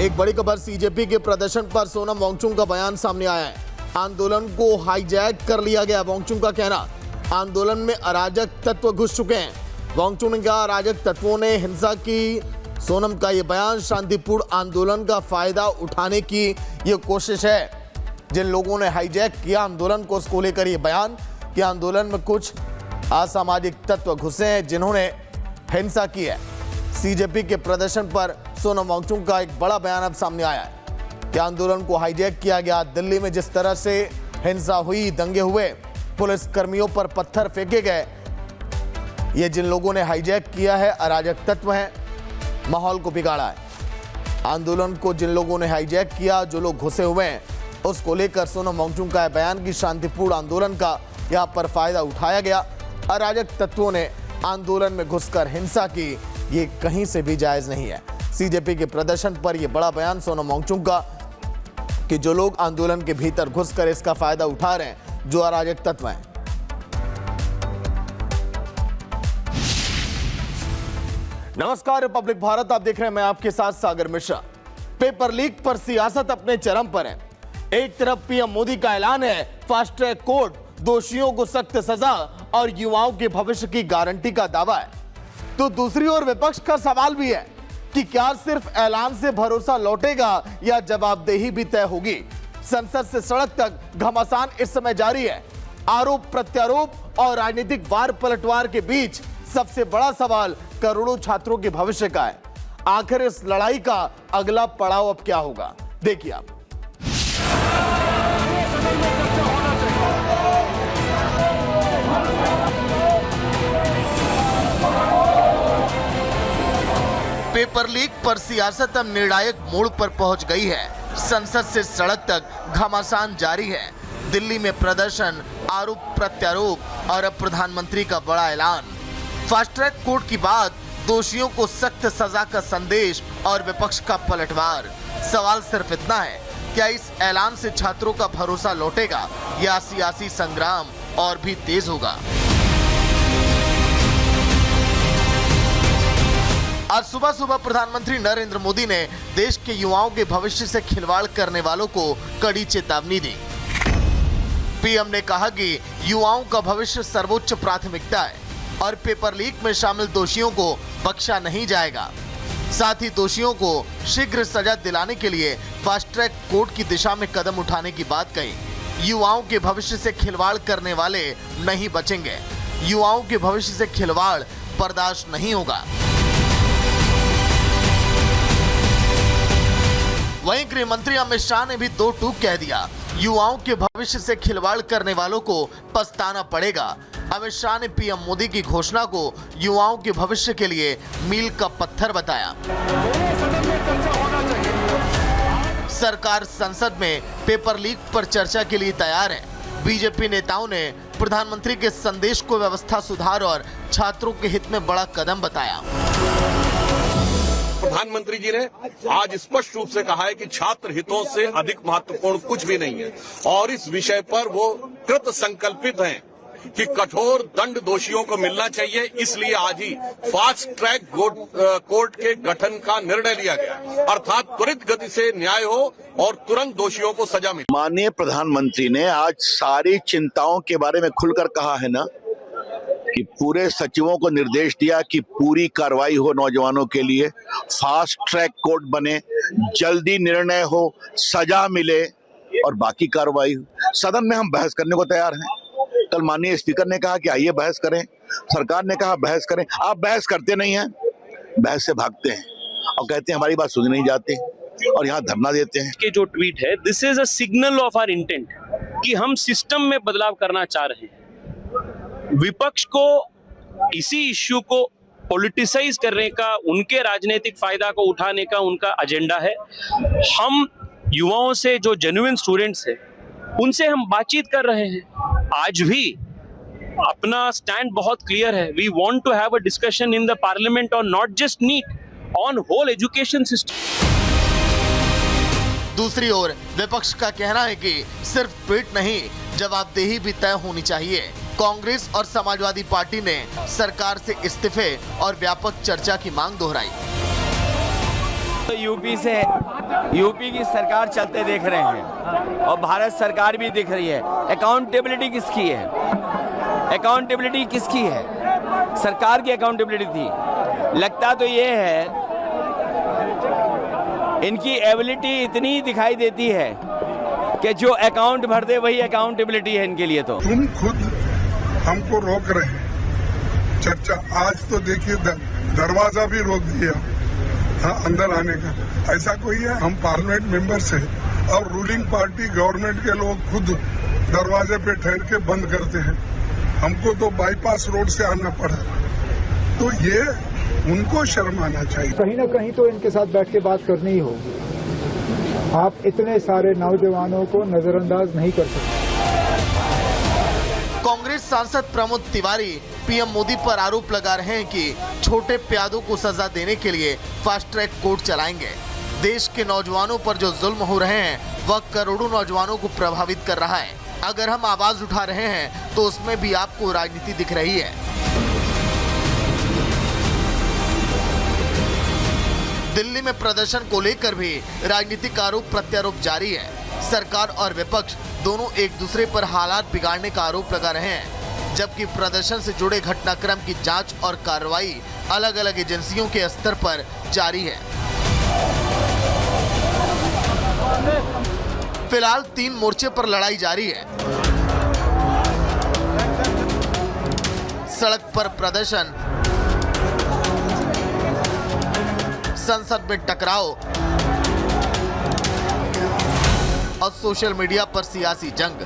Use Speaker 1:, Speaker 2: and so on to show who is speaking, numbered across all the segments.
Speaker 1: एक बड़ी खबर सीजेपी के प्रदर्शन पर सोनम वांगचुक का बयान सामने आया है। आंदोलन को हाईजैक कर लिया गया। वांगचुक का कहना, आंदोलन में अराजक तत्व घुस चुके हैं। वांगचुक ने कहा, अराजक तत्वों ने हिंसा की। सोनम का यह बयान शांतिपूर्ण आंदोलन का फायदा उठाने की यह कोशिश है। जिन लोगों ने हाईजैक किया आंदोलन को, उसको लेकर यह बयान कि आंदोलन में कुछ असामाजिक तत्व घुसे हैं जिन्होंने हिंसा की है। सीजेपी के प्रदर्शन पर सोनम वांगचुक का एक बड़ा बयान अब सामने आया है कि आंदोलन को हाईजैक किया गया। दिल्ली में जिस तरह से हिंसा हुई, दंगे हुए, पुलिस कर्मियों पर पत्थर फेंके गए, ये जिन लोगों ने हाईजैक किया है अराजक तत्व हैं, माहौल को बिगाड़ा है। आंदोलन को जिन लोगों ने हाईजैक किया, जो लोग घुसे हुए हैं, उसको लेकर सोनम वांगचुक का बयान कि शांतिपूर्ण आंदोलन का यहाँ पर फायदा उठाया गया। अराजक तत्वों ने आंदोलन में घुसकर हिंसा की, ये कहीं से भी जायज नहीं है। सीजेपी के प्रदर्शन पर यह बड़ा बयान सोनम वांगचुक का कि जो लोग आंदोलन के भीतर घुसकर इसका फायदा उठा रहे हैं, जो अराजक तत्व हैं। नमस्कार, रिपब्लिक भारत आप देख रहे हैं, मैं आपके साथ सागर मिश्रा। पेपर लीक पर सियासत अपने चरम पर है। एक तरफ पीएम मोदी का ऐलान है, फास्ट ट्रैक कोर्ट, दोषियों को सख्त सजा और युवाओं के भविष्य की गारंटी का दावा है, तो दूसरी ओर विपक्ष का सवाल भी है कि क्या सिर्फ ऐलान से भरोसा लौटेगा या जवाबदेही भी तय होगी। संसद से सड़क तक घमासान इस समय जारी है। आरोप प्रत्यारोप और राजनीतिक वार पलटवार के बीच सबसे बड़ा सवाल करोड़ों छात्रों के भविष्य का है। आखिर इस लड़ाई का अगला पड़ाव अब क्या होगा, देखिए आप। पेपर लीक पर सियासत अब निर्णायक मोड़ पर पहुंच गई है। संसद से सड़क तक घमासान जारी है। दिल्ली में प्रदर्शन, आरोप प्रत्यारोप और अब प्रधानमंत्री का बड़ा ऐलान। फास्ट ट्रैक कोर्ट की बात, दोषियों को सख्त सजा का संदेश और विपक्ष का पलटवार। सवाल सिर्फ इतना है, क्या इस ऐलान से छात्रों का भरोसा लौटेगा या सियासी संग्राम और भी तेज होगा। आज सुबह सुबह प्रधानमंत्री नरेंद्र मोदी ने देश के युवाओं के भविष्य से खिलवाड़ करने वालों को कड़ी चेतावनी दी। पीएम ने कहा कि युवाओं का भविष्य सर्वोच्च प्राथमिकता है और पेपर लीक में शामिल दोषियों को बख्शा नहीं जाएगा। साथ ही दोषियों को शीघ्र सजा दिलाने के लिए फास्ट ट्रैक कोर्ट की दिशा में कदम उठाने की बात कही। युवाओं के भविष्य से खिलवाड़ करने वाले नहीं बचेंगे। युवाओं के भविष्य से खिलवाड़ बर्दाश्त नहीं होगा। वहीं गृह मंत्री अमित शाह ने भी दो टूक कह दिया, युवाओं के भविष्य से खिलवाड़ करने वालों को पछताना पड़ेगा। अमित शाह ने पीएम मोदी की घोषणा को युवाओं के भविष्य के लिए मील का पत्थर बताया। सरकार संसद में पेपर लीक पर चर्चा के लिए तैयार है। बीजेपी नेताओं ने प्रधानमंत्री के संदेश को व्यवस्था सुधार और छात्रों के हित में बड़ा कदम बताया।
Speaker 2: प्रधानमंत्री जी ने आज स्पष्ट रूप से कहा है कि छात्र हितों से अधिक महत्वपूर्ण कुछ भी नहीं है और इस विषय पर वो कृत संकल्पित हैं कि कठोर दंड दोषियों को मिलना चाहिए। इसलिए आज ही फास्ट ट्रैक कोर्ट के गठन का निर्णय लिया गया, अर्थात त्वरित गति से न्याय हो और तुरंत दोषियों को सजा मिले।
Speaker 3: माननीय प्रधानमंत्री ने आज सारी चिंताओं के बारे में खुलकर कहा है ना, कि पूरे सचिवों को निर्देश दिया कि पूरी कार्रवाई हो नौजवानों के लिए, फास्ट ट्रैक कोर्ट बने, जल्दी निर्णय हो, सजा मिले और बाकी कार्रवाई। सदन में हम बहस करने को तैयार हैं। कल माननीय स्पीकर ने कहा कि आइए बहस करें, सरकार ने कहा बहस करें। आप बहस करते नहीं हैं, बहस से भागते हैं और कहते हैं हमारी बात सुनी नहीं जाती और यहाँ धरना देते हैं।
Speaker 4: के जो ट्वीट है, this is a signal of our intent कि हम सिस्टम में बदलाव करना चाह रहे हैं। विपक्ष को इसी इश्यू को पॉलिटिसाइज करने का, उनके राजनीतिक फायदा को उठाने का उनका एजेंडा है। हम युवाओं से, जो जेन्युइन स्टूडेंट्स हैं, उनसे हम बातचीत कर रहे हैं। आज भी अपना स्टैंड बहुत क्लियर है। We want to have a discussion in the parliament on not just NEET, on whole education system.
Speaker 1: दूसरी ओर विपक्ष का कहना है कि सिर्फ ट्वीट नहीं, जवाबदेही भी तय होनी चाहिए। कांग्रेस और समाजवादी पार्टी ने सरकार से इस्तीफे और व्यापक चर्चा की मांग दोहराई।
Speaker 5: तो यूपी की सरकार चलते देख रहे हैं और भारत सरकार भी दिख रही है। अकाउंटेबिलिटी किसकी है? अकाउंटेबिलिटी किसकी है? सरकार की अकाउंटेबिलिटी थी। लगता तो ये है इनकी एबिलिटी इतनी दिखाई देती है कि जो अकाउंट भर दे वही अकाउंटेबिलिटी है इनके लिए। तो
Speaker 6: तुम खुद हमको रोक रहे हैं चर्चा। आज तो देखिए दरवाजा भी रोक दिया, हाँ, अंदर आने का। ऐसा कोई है? हम पार्लियामेंट मेंबर्स हैं और रूलिंग पार्टी गवर्नमेंट के लोग खुद दरवाजे पे ठहर के बंद करते हैं। हमको तो बाईपास रोड से आना पड़ा। तो ये उनको शर्म आना चाहिए।
Speaker 7: कहीं ना कहीं तो इनके साथ बैठ के बात करनी ही होगी। आप इतने सारे नौजवानों को नजरअंदाज नहीं कर सकते।
Speaker 1: कांग्रेस सांसद प्रमोद तिवारी पीएम मोदी पर आरोप लगा रहे हैं कि छोटे प्यादों को सजा देने के लिए फास्ट ट्रैक कोर्ट चलाएंगे। देश के नौजवानों पर जो जुल्म हो रहे हैं वह करोड़ों नौजवानों को प्रभावित कर रहा है। अगर हम आवाज उठा रहे हैं तो उसमें भी आपको राजनीति दिख रही है। दिल्ली में प्रदर्शन को लेकर भी राजनीतिक आरोप प्रत्यारोप जारी है। सरकार और विपक्ष दोनों एक दूसरे पर हालात बिगाड़ने का आरोप लगा रहे हैं, जबकि प्रदर्शन से जुड़े घटनाक्रम की जांच और कार्रवाई अलग अलग एजेंसियों के स्तर पर जारी है। फिलहाल 3 मोर्चे पर लड़ाई जारी है। सड़क पर प्रदर्शन, संसद में टकराव और सोशल मीडिया पर सियासी जंग।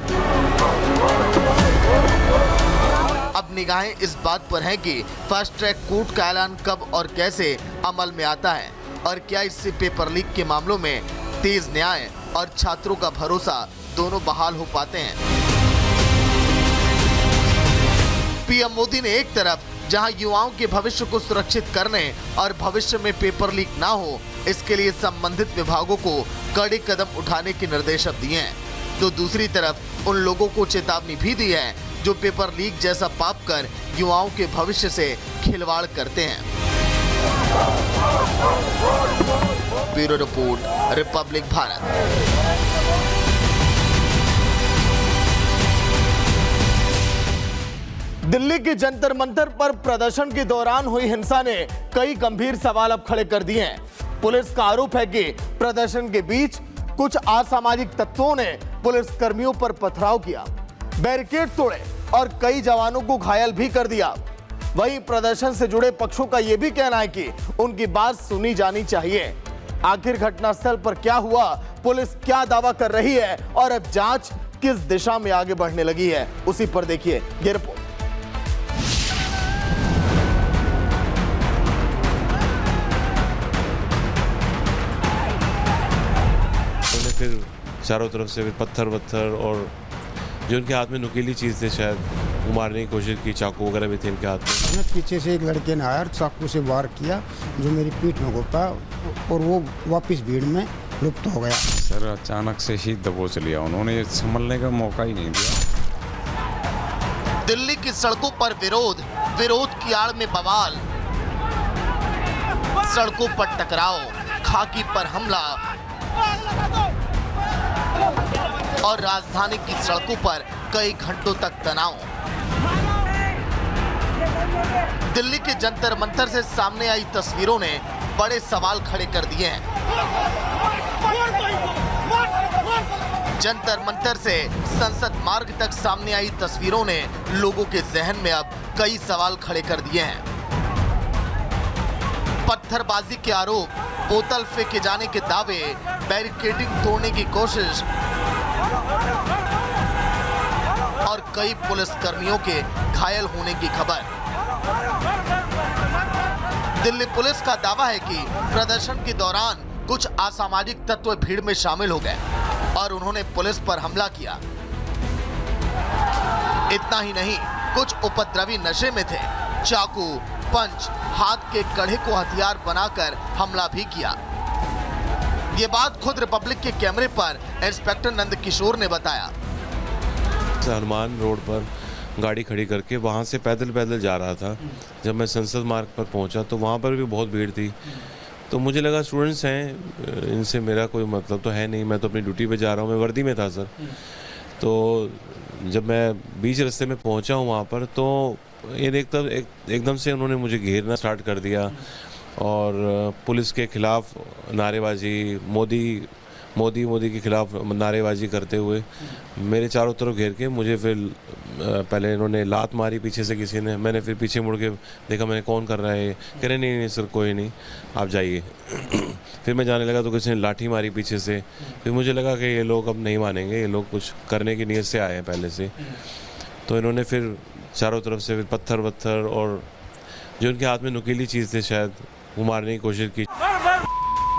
Speaker 1: अब निगाहें इस बात पर हैं कि फास्ट ट्रैक कोर्ट का ऐलान कब और कैसे अमल में आता है और क्या इससे पेपर लीक के मामलों में तेज न्याय और छात्रों का भरोसा दोनों बहाल हो पाते हैं। पीएम मोदी ने एक तरफ जहां युवाओं के भविष्य को सुरक्षित करने और भविष्य में पेपर लीक ना हो इसके लिए संबंधित विभागों को कड़े कदम उठाने के निर्देश दिए हैं, तो दूसरी तरफ उन लोगों को चेतावनी भी दी है जो पेपर लीक जैसा पाप कर युवाओं के भविष्य से खिलवाड़ करते हैं। Bureau report, Republic Bharat. Delhi के जंतर मंतर पर प्रदर्शन के दौरान हुई हिंसा ने कई गंभीर सवाल अब खड़े कर दिए हैं। पुलिस का आरोप है कि प्रदर्शन के बीच कुछ असामाजिक तत्वों ने पुलिस कर्मियों पर पथराव किया, बैरिकेड तोड़े और कई जवानों को घायल भी कर दिया। वहीं प्रदर्शन से जुड़े पक्षों का यह भी कहना है कि उनकी बात सुनी जानी चाहिए। आखिर घटनास्थल पर क्या हुआ, पुलिस क्या दावा कर रही है और अब जांच किस दिशा में आगे बढ़ने लगी है, उसी पर देखिए ये रिपोर्ट।
Speaker 8: फिर चारों तरफ से फिर पत्थर और जो उनके हाथ में नुकीली चीज़ थे, शायद वो मारने की कोशिश की, चाकू वगैरह भी थे इनके हाथ में।
Speaker 9: पीछे से एक लड़के ने आया और चाकू से वार किया जो मेरी पीठ में घुसा और वो वापस भीड़ में लुप्त हो गया।
Speaker 10: सर अचानक से ही दबोच लिया उन्होंने, संभलने का मौका ही नहीं दिया।
Speaker 1: दिल्ली की सड़कों पर विरोध की आड़ में बवाल, सड़कों पर टकराव, खाकी पर हमला और राजधानी की सड़कों पर कई घंटों तक तनाव। दिल्ली के जंतर मंतर से सामने आई तस्वीरों ने बड़े सवाल खड़े कर दिए हैं। जंतर मंतर से संसद मार्ग तक सामने आई तस्वीरों ने लोगों के जहन में अब कई सवाल खड़े कर दिए हैं। पत्थरबाजी के आरोप, बोतल फेंके जाने के दावे, बैरिकेडिंग तोड़ने की कोशिश और कई पुलिस कर्मियों के घायल होने की खबर। दिल्ली पुलिस का दावा है कि प्रदर्शन के दौरान कुछ असामाजिक तत्व भीड़ में शामिल हो गए और उन्होंने पुलिस पर हमला किया। इतना ही नहीं, कुछ उपद्रवी नशे में थे, चाकू, पंच, हाथ के कड़े को हथियार बनाकर हमला भी किया। ये बात खुद रिपब्लिक के कैमरे पर इंस्पेक्टर नंद किशोर ने बताया।
Speaker 8: हनुमान रोड पर गाड़ी खड़ी करके वहाँ से पैदल जा रहा था। जब मैं संसद मार्ग पर पहुँचा तो वहाँ पर भी बहुत भीड़ थी तो मुझे लगा स्टूडेंट्स हैं, इनसे मेरा कोई मतलब तो है नहीं, मैं तो अपनी ड्यूटी पे जा रहा हूँ, मैं वर्दी में था सर। तो जब मैं बीच रास्ते में पहुँचा हूँ वहाँ पर, तो ये एकदम से उन्होंने मुझे घेरना स्टार्ट कर दिया और पुलिस के खिलाफ नारेबाजी, मोदी के खिलाफ नारेबाजी करते हुए मेरे चारों तरफ घेर के मुझे फिर पहले इन्होंने लात मारी पीछे से किसी ने, मैंने फिर पीछे मुड़ के देखा मैंने कौन कर रहा है, कह रहे नहीं सर कोई नहीं आप जाइए। फिर मैं जाने लगा तो किसी ने लाठी मारी पीछे से, फिर मुझे लगा कि ये लोग अब नहीं मानेंगे, ये लोग कुछ करने की नीयत से आए हैं पहले से। तो इन्होंने फिर चारों तरफ से फिर पत्थर और जो उनके हाथ में नुकीली चीज़ थे शायद वो मारने की कोशिश की।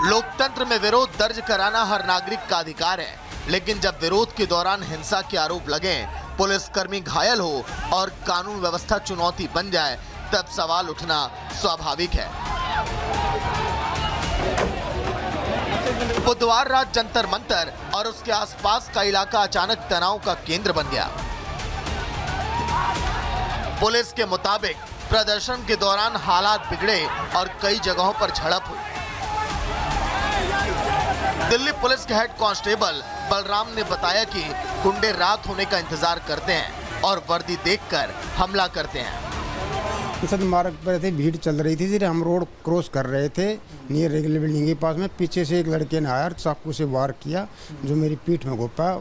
Speaker 1: लोकतंत्र में विरोध दर्ज कराना हर नागरिक का अधिकार है, लेकिन जब विरोध के दौरान हिंसा के आरोप लगे, पुलिसकर्मी घायल हो और कानून व्यवस्था चुनौती बन जाए, तब सवाल उठना स्वाभाविक है। बुधवार रात जंतर मंतर और उसके आसपास का इलाका अचानक तनाव का केंद्र बन गया। पुलिस के मुताबिक प्रदर्शन के दौरान हालात बिगड़े और कई जगहों पर झड़प हुई। दिल्ली पुलिस के हेड कांस्टेबल बलराम ने बताया कि गुंडे रात होने का इंतजार करते हैं और वर्दी देखकर हमला करते हैं।
Speaker 9: सद मार्ग पर थे, भीड़ चल रही थी, हम रोड क्रॉस कर रहे थे नियर रेगुलर बिल्डिंग के पास में, पीछे से एक लड़के ने आया चाकू से वार किया जो मेरी पीठ में घोपा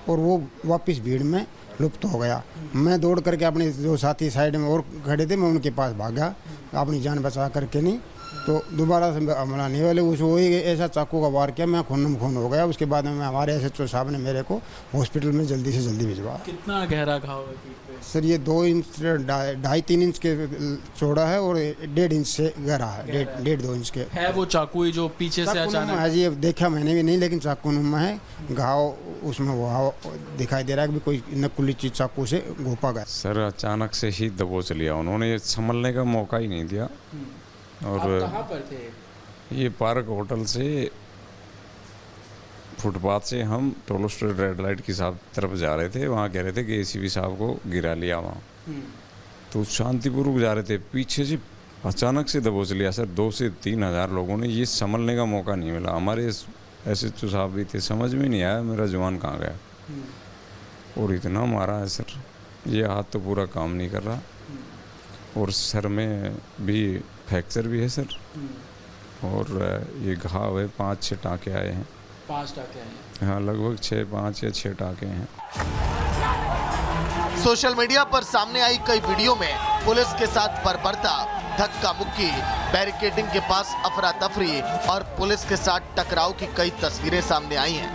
Speaker 9: और वो वापस भीड़ में लुप्त हो गया। मैं दौड़ करके अपने जो साथी साइड में और खड़े थे मैं उनके पास भागा, अपनी जान बचा करके नहीं तो दोबारा से हमला नहीं वाले उस वही ऐसा चाकू का वार किया, मैं खून हो गया। उसके बाद में हमारे SHO साहब ने मेरे को हॉस्पिटल में जल्दी से जल्दी भिजवा।
Speaker 11: कितना गहरा घाव है पीठ पे?
Speaker 9: सर ये 2 इंच 2.5-3 इंच के चौड़ा है और 1.5 इंच से गहरा है, 1.5-2 इंच के
Speaker 11: है। वो चाकू ही जो पीछे से अचानक
Speaker 9: है जी, देखा मैंने भी नहीं, लेकिन चाकू नुमा है घाव, उसमें वो दिखाई दे रहा है कि कोई नकुली चीज चाकू से घोपा गया।
Speaker 10: सर अचानक से ही दबोच लिया उन्होंने, संभलने का मौका ही नहीं दिया। और
Speaker 11: कहाँ पर थे?
Speaker 10: ये पार्क होटल से फुटपाथ से हम टोलोस्ट्रेट रेड लाइट की तरफ जा रहे थे, वहाँ कह रहे थे कि ACP साहब को गिरा लिया वहाँ, तो शांतिपूर्वक जा रहे थे, पीछे से अचानक से दबोच लिया सर। 2 से 3 हज़ार लोगों ने, ये संभलने का मौका नहीं मिला। हमारे SHO साहब भी थे, समझ में नहीं आया मेरा जवान कहाँ गया। और इतना मारा है सर, ये हाथ तो पूरा काम नहीं कर रहा और सर में भी फ्रैक्चर भी है सर, और ये घाव है, 5-6 टाँके आए हैं।
Speaker 11: 5 टाँके आए हैं?
Speaker 10: हाँ लगभग 5 या 6 टाँके हैं।
Speaker 1: सोशल मीडिया पर सामने आई कई वीडियो में पुलिस के साथ बर्बरता, धक्का मुक्की, बैरिकेडिंग के पास अफरा तफरी और पुलिस के साथ टकराव की कई तस्वीरें सामने आई हैं।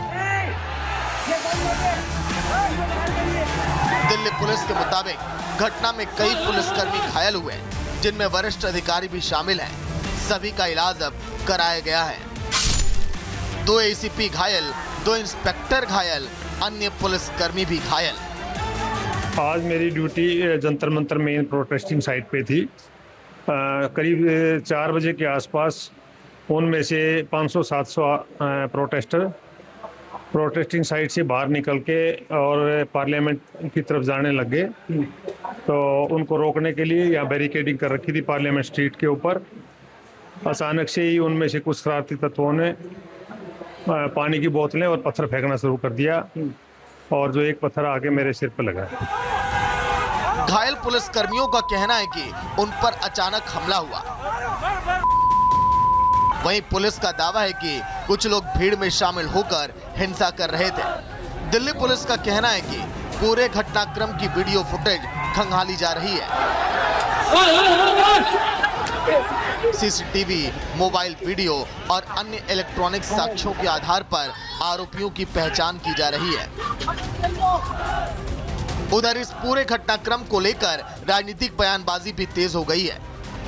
Speaker 1: दिल्ली पुलिस के मुताबिक घटना में कई पुलिसकर्मी घायल हुए, जिनमें वरिष्ठ अधिकारी भी शामिल हैं। सभी का इलाज अब कराया गया है। 2 ACP घायल, 2 इंस्पेक्टर घायल, अन्य पुलिसकर्मी भी घायल।
Speaker 12: आज मेरी duty Jantar Mantar main protesting site पे थी। करीब 4 बजे के आसपास उनमें से 500-700 प्रोटेस्टिंग साइट से बाहर निकल के और पार्लियामेंट की तरफ जाने लग गए। तो उनको रोकने के लिए यहाँ बैरिकेडिंग कर रखी थी पार्लियामेंट स्ट्रीट के ऊपर। अचानक से ही उनमें से कुछ शरारती तत्वों ने पानी की बोतलें और पत्थर फेंकना शुरू कर दिया और जो एक पत्थर आके मेरे सिर पर लगा।
Speaker 1: घायल पुलिसकर्मियों का कहना है कि उन पर अचानक हमला हुआ। वहीं पुलिस का दावा है कि कुछ लोग भीड़ में शामिल होकर हिंसा कर रहे थे। दिल्ली पुलिस का कहना है कि पूरे घटनाक्रम की वीडियो फुटेज खंगाली जा रही है। CCTV, मोबाइल वीडियो और अन्य इलेक्ट्रॉनिक साक्ष्यों के आधार पर आरोपियों की पहचान की जा रही है। उधर इस पूरे घटनाक्रम को लेकर राजनीतिक बयानबाजी भी तेज हो गई है।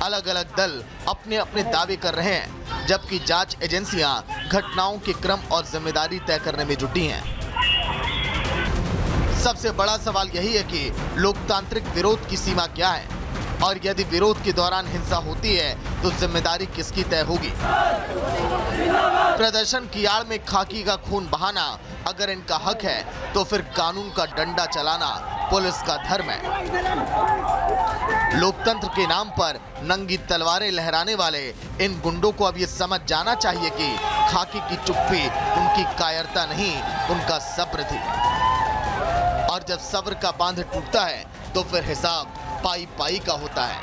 Speaker 1: अलग अलग दल अपने अपने दावे कर रहे हैं, जबकि जांच एजेंसियां घटनाओं के क्रम और जिम्मेदारी तय करने में जुटी हैं। सबसे बड़ा सवाल यही है कि लोकतांत्रिक विरोध की सीमा क्या है और यदि विरोध के दौरान हिंसा होती है तो जिम्मेदारी किसकी तय होगी। प्रदर्शन की आड़ में खाकी का खून बहाना अगर इनका हक है तो फिर कानून का डंडा चलाना पुलिस का धर्म है। लोकतंत्र के नाम पर नंगी तलवारें लहराने वाले इन गुंडों को अब ये समझ जाना चाहिए कि खाकी की चुप्पी उनकी कायरता नहीं, उनका सब्र थी। और जब सब्र का बांध टूटता है तो फिर हिसाब पाई पाई का होता है।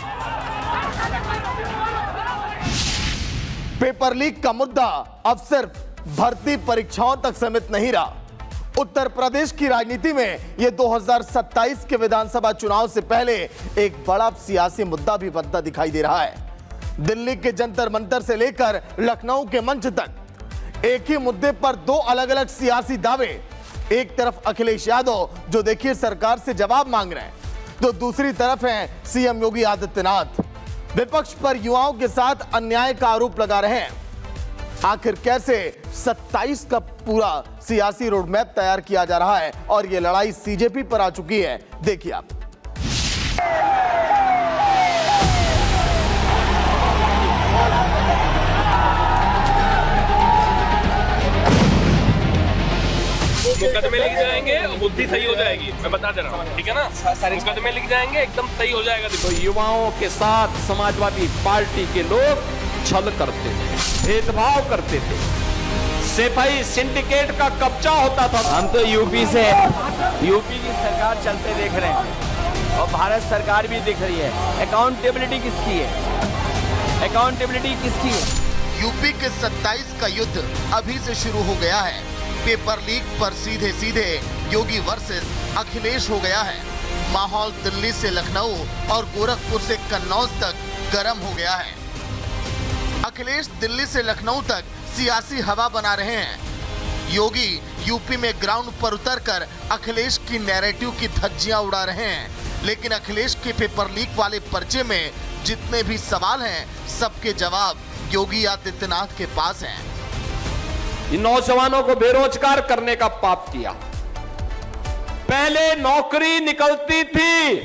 Speaker 1: पेपर लीक का मुद्दा अब सिर्फ भर्ती परीक्षाओं तक सीमित नहीं रहा। उत्तर प्रदेश की राजनीति में यह 2027 के विधानसभा चुनाव से पहले एक बड़ा सियासी मुद्दा भी बनता दिखाई दे रहा है। दिल्ली के जंतर मंतर से लेकर लखनऊ के मंच तक एक ही मुद्दे पर दो अलग अलग सियासी दावे। एक तरफ अखिलेश यादव जो देखिए सरकार से जवाब मांग रहे हैं, तो दूसरी तरफ है सीएम योगी आदित्यनाथ, विपक्ष पर युवाओं के साथ अन्याय का आरोप लगा रहे हैं। आखिर कैसे 27 का पूरा सियासी रोड मैप तैयार किया जा रहा है और ये लड़ाई सीजेपी पर आ चुकी है, देखिए आप।
Speaker 4: मुकदमे लिख जाएंगे और बुद्धि सही हो जाएगी, मैं बता दे रहा हूँ, ठीक है ना। मुकदमे लिख जाएंगे, एकदम सही हो जाएगा।
Speaker 5: तो युवाओं के साथ समाजवादी पार्टी के लोग छल करते थे, भेदभाव करते थे, सेफाई सिंडिकेट का कब्जा होता था। हम तो यूपी की सरकार चलते देख रहे हैं और भारत सरकार भी दिख रही है। अकाउंटेबिलिटी किसकी है? अकाउंटेबिलिटी किसकी है?
Speaker 1: यूपी के 27 का युद्ध अभी से शुरू हो गया है। पेपर लीक पर सीधे सीधे योगी वर्सेस अखिलेश हो गया है। माहौल दिल्ली से लखनऊ और गोरखपुर से कन्नौज तक गर्म हो गया है। अखिलेश दिल्ली से लखनऊ तक सियासी हवा बना रहे हैं। योगी यूपी में ग्राउंड पर उतरकर अखिलेश की नैरेटिव की धज्जियां उड़ा रहे हैं। लेकिन अखिलेश के पेपर लीक वाले पर्चे में जितने भी सवाल हैं, सबके जवाब योगी आदित्यनाथ के पास हैं।
Speaker 5: इन नौजवानों को बेरोजगार करने का पाप किया। पहले नौकरी निकलती थी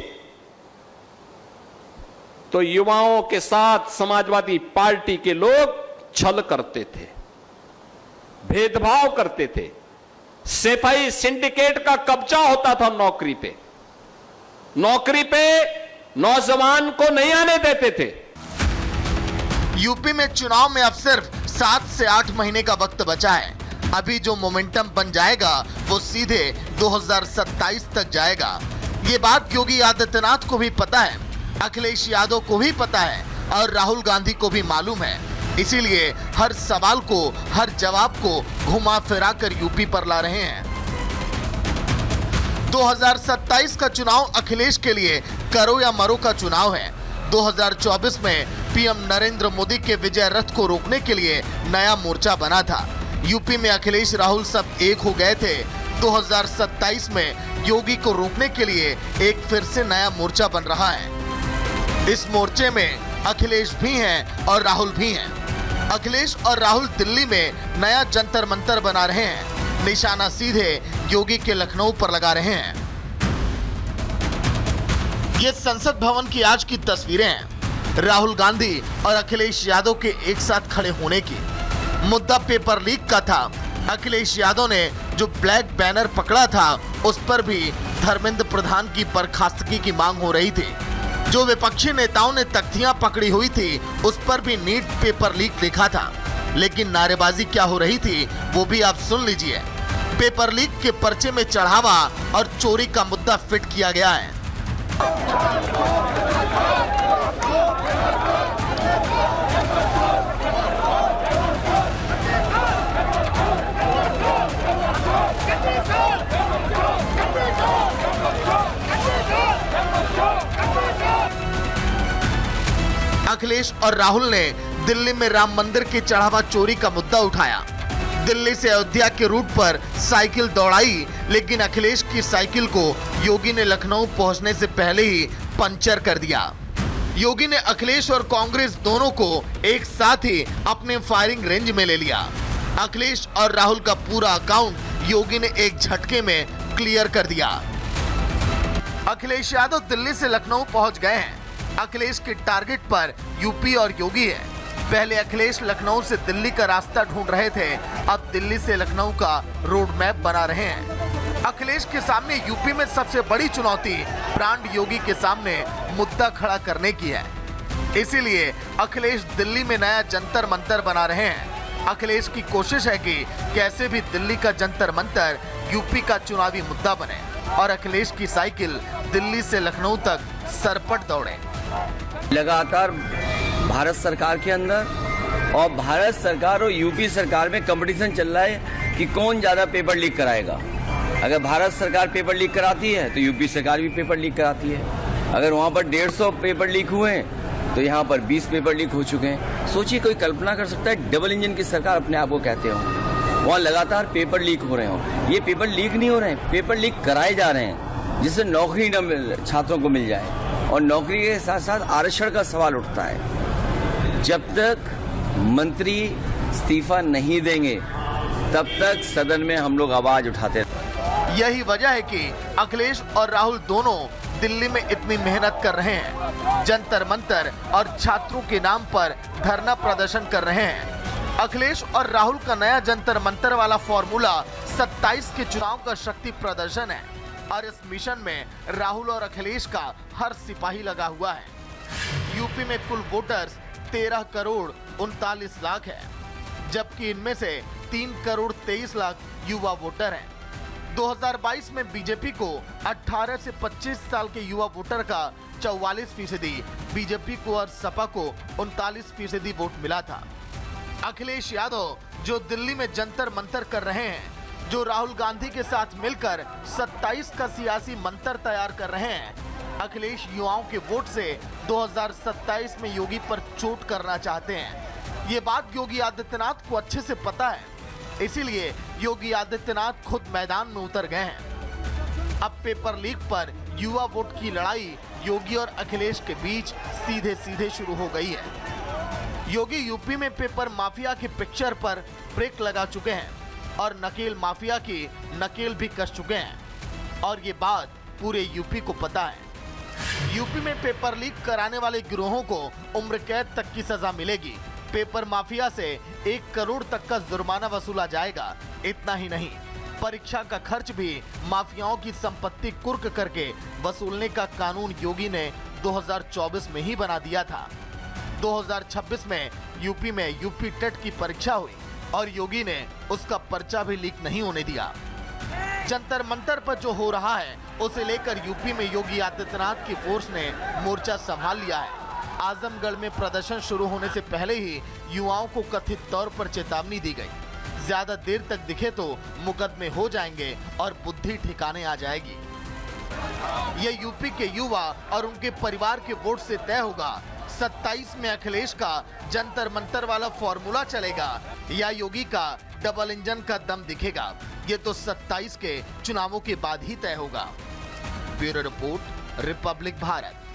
Speaker 5: तो युवाओं के साथ समाजवादी पार्टी के लोग छल करते थे, भेदभाव करते थे, सेफाई सिंडिकेट का कब्जा होता था नौकरी पे। नौकरी पे नौजवान को नहीं आने देते थे।
Speaker 1: यूपी में चुनाव में अब सिर्फ 7 से 8 महीने का वक्त बचा है। अभी जो मोमेंटम बन जाएगा वो सीधे 2027 तक जाएगा। ये बात योगी आदित्यनाथ को भी पता है, अखिलेश यादव को भी पता है और राहुल गांधी को भी मालूम है। इसीलिए हर सवाल को, हर जवाब को घुमा फिरा कर यूपी पर ला रहे हैं। 2027 का चुनाव अखिलेश के लिए करो या मरो का चुनाव है। 2024 में पीएम नरेंद्र मोदी के विजय रथ को रोकने के लिए नया मोर्चा बना था। यूपी में अखिलेश राहुल सब एक हो गए थे। 2027 में योगी को रोकने के लिए एक फिर से नया मोर्चा बन रहा है। इस मोर्चे में अखिलेश भी हैं और राहुल भी हैं। अखिलेश और राहुल दिल्ली में नया जंतर मंतर बना रहे हैं। निशाना सीधे योगी के लखनऊ पर लगा रहे हैं। ये संसद भवन की आज की तस्वीरें हैं, राहुल गांधी और अखिलेश यादव के एक साथ खड़े होने की। मुद्दा पेपर लीक का था। अखिलेश यादव ने जो ब्लैक बैनर पकड़ा था उस पर भी धर्मेंद्र प्रधान की बर्खास्तगी की मांग हो रही थी। जो विपक्षी नेताओं ने तख्तियां पकड़ी हुई थी उस पर भी नीट पेपर लीक लिखा था। लेकिन नारेबाजी क्या हो रही थी वो भी आप सुन लीजिए। पेपर लीक के पर्चे में चढ़ावा और चोरी का मुद्दा फिट किया गया है। अखिलेश और राहुल ने दिल्ली में राम मंदिर की चढ़ावा चोरी का मुद्दा उठाया। दिल्ली से अयोध्या के रूट पर साइकिल दौड़ाई, लेकिन अखिलेश की साइकिल को योगी ने लखनऊ पहुंचने से पहले ही पंचर कर दिया। योगी ने अखिलेश और कांग्रेस दोनों को एक साथ ही अपने फायरिंग रेंज में ले लिया। अखिलेश और राहुल का पूरा अकाउंट योगी ने एक झटके में क्लियर कर दिया। अखिलेश यादव दिल्ली से लखनऊ पहुंच गए हैं। अखिलेश के टारगेट पर यूपी और योगी है। पहले अखिलेश लखनऊ से दिल्ली का रास्ता ढूंढ रहे थे, अब दिल्ली से लखनऊ का रोड मैप बना रहे हैं। अखिलेश के सामने यूपी में सबसे बड़ी चुनौती ब्रांड योगी के सामने मुद्दा खड़ा करने की है। इसीलिए अखिलेश दिल्ली में नया जंतर मंतर बना रहे हैं। अखिलेश की कोशिश है कि कैसे भी दिल्ली का जंतर मंतर यूपी का चुनावी मुद्दा बने और अखिलेश की साइकिल दिल्ली से लखनऊ तक सरपट दौड़े।
Speaker 5: लगातार भारत सरकार के अंदर और भारत सरकार और यूपी सरकार में कंपटीशन चल रहा है कि कौन ज्यादा पेपर लीक कराएगा। अगर भारत सरकार पेपर लीक कराती है तो यूपी सरकार भी पेपर लीक कराती है। अगर वहां पर 150 पेपर लीक हुए हैं तो यहाँ पर 20 पेपर लीक हो चुके हैं। सोचिए, कोई कल्पना कर सकता है डबल इंजन की सरकार अपने आप को कहते हो, वहाँ लगातार पेपर लीक हो रहे हो। ये पेपर लीक नहीं हो रहे हैं, पेपर लीक कराए जा रहे हैं जिससे नौकरी न छात्रों को मिल जाए और नौकरी के साथ साथ आरक्षण का सवाल उठता है। जब तक मंत्री इस्तीफा नहीं देंगे तब तक सदन में हम लोग आवाज उठाते हैं।
Speaker 1: यही वजह है कि अखिलेश और राहुल दोनों दिल्ली में इतनी मेहनत कर रहे हैं, जंतर मंतर और छात्रों के नाम पर धरना प्रदर्शन कर रहे हैं। अखिलेश और राहुल का नया जंतर मंतर वाला फॉर्मूला 27 के चुनाव का शक्ति प्रदर्शन है और इस मिशन में राहुल और अखिलेश का हर सिपाही लगा हुआ है। यूपी में कुल वोटर्स 13 करोड़ 39 लाख है, जबकि इनमें से 3 करोड़ 23 लाख युवा वोटर हैं। 2022 में बीजेपी को 18 से 25 साल के युवा वोटर का 44%, बीजेपी को और सपा को 39% वोट मिला था। अखिलेश यादव जो दिल्ली में जंतर मंतर कर रहे हैं, जो राहुल गांधी के साथ मिलकर 27 का सियासी मंतर तैयार कर रहे हैं, अखिलेश युवाओं के वोट से 2027 में योगी पर चोट करना चाहते हैं। ये बात योगी आदित्यनाथ को अच्छे से पता है, इसीलिए योगी आदित्यनाथ खुद मैदान में उतर गए हैं। अब पेपर लीक पर युवा वोट की लड़ाई योगी और अखिलेश के बीच सीधे सीधे शुरू हो गई है। योगी यूपी में पेपर माफिया के पिक्चर पर ब्रेक लगा चुके हैं और नकेल माफिया की नकेल भी कस चुके हैं और ये बात पूरे यूपी को पता है। यूपी में पेपर लीक कराने वाले गिरोहों को उम्र कैद तक की सजा मिलेगी। पेपर माफिया से 1 करोड़ तक का जुर्माना वसूला जाएगा। इतना ही नहीं, परीक्षा का खर्च भी माफियाओं की संपत्ति कुर्क करके वसूलने का कानून योगी ने 2024 में ही बना दिया था। 2026 में यूपी में यूपी टेट की परीक्षा हुई और योगी ने उसका पर्चा भी लीक नहीं होने दिया। जंतर मंतर पर जो हो रहा है उसे लेकर यूपी में योगी आदित्यनाथ की फोर्स ने मोर्चा संभाल लिया है। आजमगढ़ में प्रदर्शन शुरू होने से पहले ही युवाओं को कथित तौर पर चेतावनी दी गई, ज्यादा देर तक दिखे तो मुकदमे हो जाएंगे और बुद्धि ठिकाने आ जाएगी। ये यूपी के युवा और उनके परिवार के वोट से तय होगा 27 में अखिलेश का जंतर मंतर वाला फॉर्मूला चलेगा या योगी का डबल इंजन का दम दिखेगा। ये तो 27 के चुनावों के बाद ही तय होगा। Bureau report, Republic Bharat.